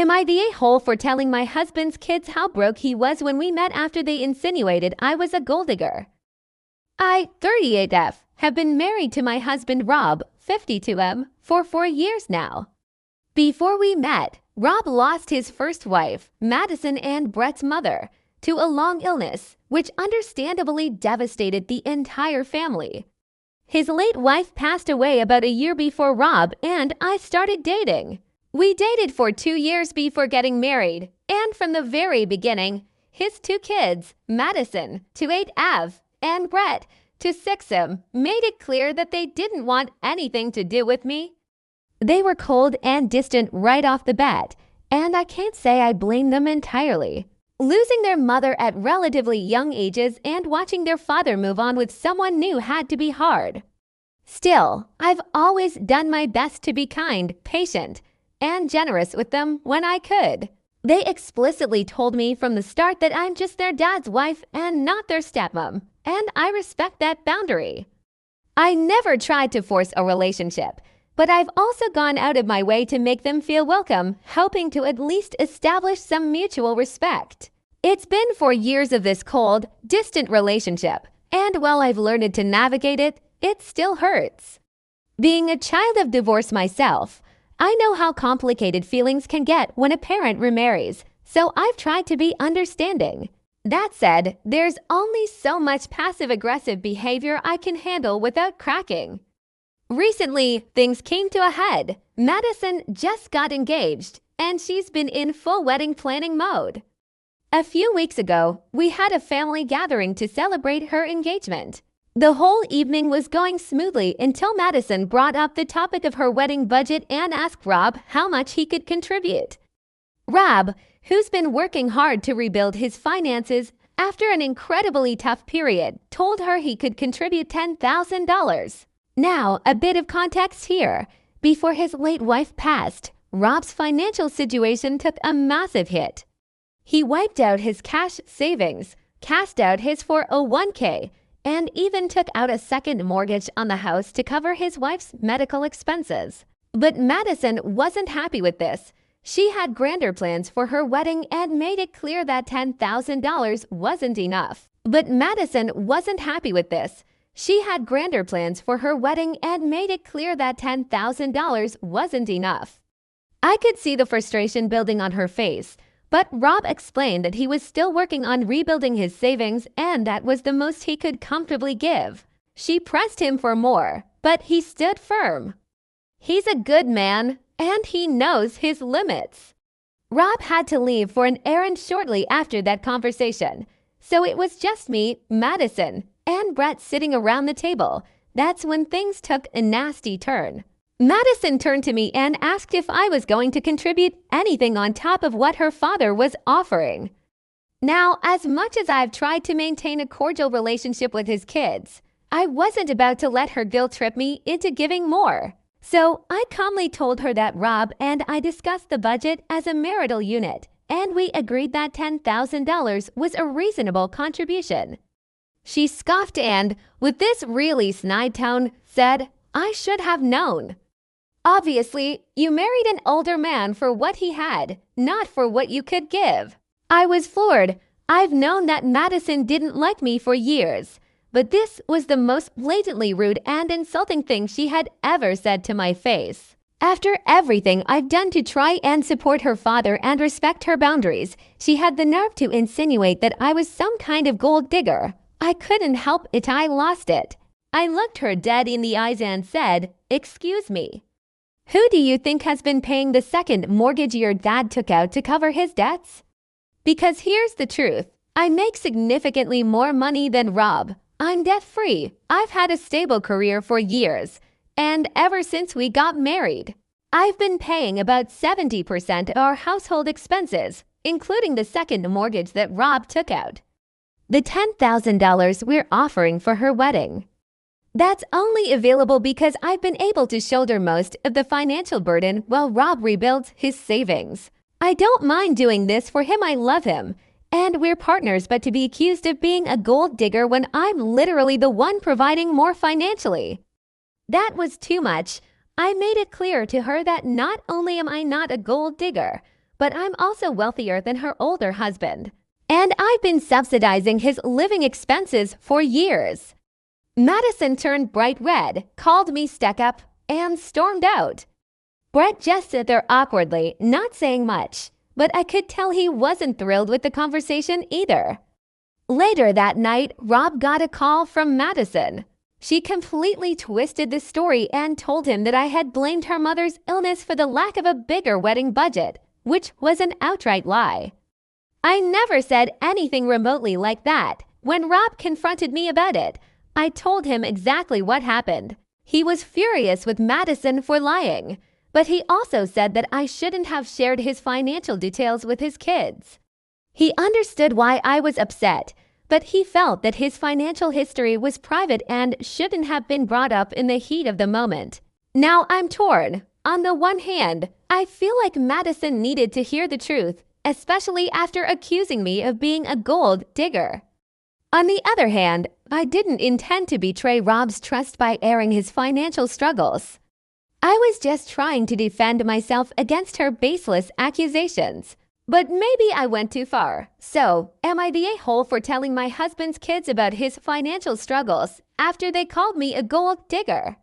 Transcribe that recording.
Am I the a-hole for telling my husband's kids how broke he was when we met after they insinuated I was a gold digger? I, 38F, have been married to my husband Rob, 52M, for 4 years now. Before we met, Rob lost his first wife, Madison and Brett's mother, to a long illness, which understandably devastated the entire family. His late wife passed away about a year before Rob and I started dating. We dated for 2 years before getting married, and from the very beginning, his 2 kids, Madison, to 8F, and Brett, to 6M, made it clear that they didn't want anything to do with me. They were cold and distant right off the bat, and I can't say I blame them entirely. Losing their mother at relatively young ages and watching their father move on with someone new had to be hard. Still, I've always done my best to be kind, patient, and generous with them when I could. They explicitly told me from the start that I'm just their dad's wife and not their stepmom, and I respect that boundary. I never tried to force a relationship, but I've also gone out of my way to make them feel welcome, hoping to at least establish some mutual respect. It's been 4 years of this cold, distant relationship, and while I've learned to navigate it, it still hurts. Being a child of divorce myself, I know how complicated feelings can get when a parent remarries, so I've tried to be understanding. That said, there's only so much passive-aggressive behavior I can handle without cracking. Recently, things came to a head. Madison just got engaged, and she's been in full wedding planning mode. A few weeks ago, we had a family gathering to celebrate her engagement. The whole evening was going smoothly until Madison brought up the topic of her wedding budget and asked Rob how much he could contribute. Rob, who's been working hard to rebuild his finances after an incredibly tough period, told her he could contribute $10,000. Now, a bit of context here. Before his late wife passed, Rob's financial situation took a massive hit. He wiped out his cash savings, cashed out his 401k, and even took out a second mortgage on the house to cover his wife's medical expenses. But Madison wasn't happy with this. She had grander plans for her wedding and made it clear that $10,000 wasn't enough. I could see the frustration building on her face, but Rob explained that he was still working on rebuilding his savings and that was the most he could comfortably give. She pressed him for more, but he stood firm. He's a good man, and he knows his limits. Rob had to leave for an errand shortly after that conversation, so it was just me, Madison, and Brett sitting around the table. That's when things took a nasty turn. Madison turned to me and asked if I was going to contribute anything on top of what her father was offering. Now, as much as I've tried to maintain a cordial relationship with his kids, I wasn't about to let her guilt trip me into giving more. So I calmly told her that Rob and I discussed the budget as a marital unit, and we agreed that $10,000 was a reasonable contribution. She scoffed and, with this really snide tone, said, "I should have known." Obviously, you married an older man for what he had, not for what you could give. I was floored. I've known that Madison didn't like me for years, but this was the most blatantly rude and insulting thing she had ever said to my face. After everything I've done to try and support her father and respect her boundaries, she had the nerve to insinuate that I was some kind of gold digger. I couldn't help it, I lost it. I looked her dead in the eyes and said, "Excuse me. Who do you think has been paying the second mortgage your dad took out to cover his debts?" Because here's the truth. I make significantly more money than Rob. I'm debt-free. I've had a stable career for years. And ever since we got married, I've been paying about 70% of our household expenses, including the second mortgage that Rob took out. The $10,000 we're offering for her wedding. That's only available because I've been able to shoulder most of the financial burden while Rob rebuilds his savings. I don't mind doing this for him. I love him. And we're partners, but to be accused of being a gold digger when I'm literally the one providing more financially. That was too much. I made it clear to her that not only am I not a gold digger, but I'm also wealthier than her older husband. And I've been subsidizing his living expenses for years. Madison turned bright red, called me stuck-up, and stormed out. Brett just sat there awkwardly, not saying much, but I could tell he wasn't thrilled with the conversation either. Later that night, Rob got a call from Madison. She completely twisted the story and told him that I had blamed her mother's illness for the lack of a bigger wedding budget, which was an outright lie. I never said anything remotely like that. When Rob confronted me about it, I told him exactly what happened. He was furious with Madison for lying, but he also said that I shouldn't have shared his financial details with his kids. He understood why I was upset, but he felt that his financial history was private and shouldn't have been brought up in the heat of the moment. Now I'm torn. On the one hand, I feel like Madison needed to hear the truth, especially after accusing me of being a gold digger. On the other hand, I didn't intend to betray Rob's trust by airing his financial struggles. I was just trying to defend myself against her baseless accusations. But maybe I went too far. So, am I the a-hole for telling my husband's kids about his financial struggles after they called me a gold digger?